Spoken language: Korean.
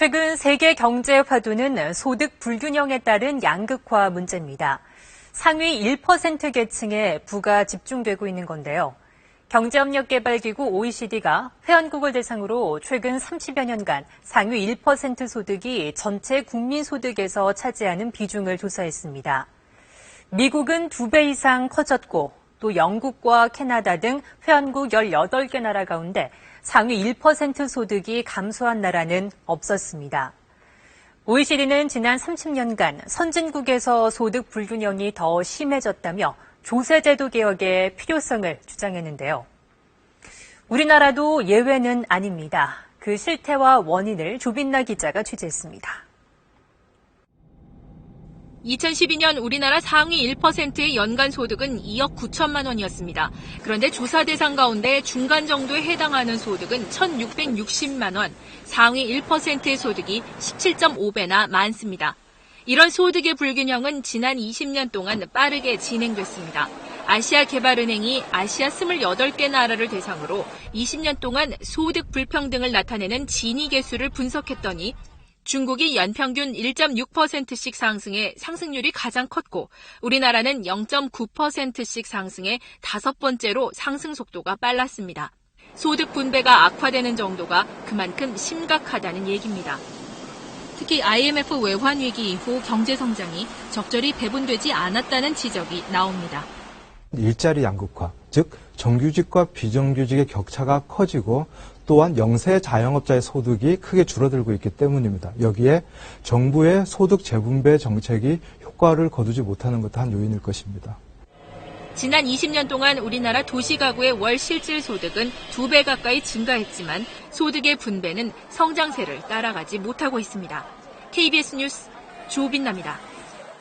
최근 세계 경제 화두는 소득 불균형에 따른 양극화 문제입니다. 상위 1% 계층에 부가 집중되고 있는 건데요. 경제협력개발기구 OECD가 회원국을 대상으로 최근 30여 년간 상위 1% 소득이 전체 국민소득에서 차지하는 비중을 조사했습니다. 미국은 2배 이상 커졌고 또 영국과 캐나다 등 회원국 18개 나라 가운데 상위 1% 소득이 감소한 나라는 없었습니다. OECD는 지난 30년간 선진국에서 소득 불균형이 더 심해졌다며 조세제도 개혁의 필요성을 주장했는데요. 우리나라도 예외는 아닙니다. 그 실태와 원인을 조빈나 기자가 취재했습니다. 2012년 우리나라 상위 1%의 연간 소득은 2억 9천만 원이었습니다. 그런데 조사 대상 가운데 중간 정도에 해당하는 소득은 1,660만 원, 상위 1%의 소득이 17.5배나 많습니다. 이런 소득의 불균형은 지난 20년 동안 빠르게 진행됐습니다. 아시아개발은행이 아시아 28개 나라를 대상으로 20년 동안 소득 불평등을 나타내는 지니 계수를 분석했더니 중국이 연평균 1.6%씩 상승해 상승률이 가장 컸고 우리나라는 0.9%씩 상승해 5번째로 상승 속도가 빨랐습니다. 소득 분배가 악화되는 정도가 그만큼 심각하다는 얘기입니다. 특히 IMF 외환위기 이후 경제 성장이 적절히 배분되지 않았다는 지적이 나옵니다. 일자리 양극화, 즉 정규직과 비정규직의 격차가 커지고 또한 영세 자영업자의 소득이 크게 줄어들고 있기 때문입니다. 여기에 정부의 소득 재분배 정책이 효과를 거두지 못하는 것도 한 요인일 것입니다. 지난 20년 동안 우리나라 도시가구의 월 실질 소득은 2배 가까이 증가했지만 소득의 분배는 성장세를 따라가지 못하고 있습니다. KBS 뉴스 조빈나입니다.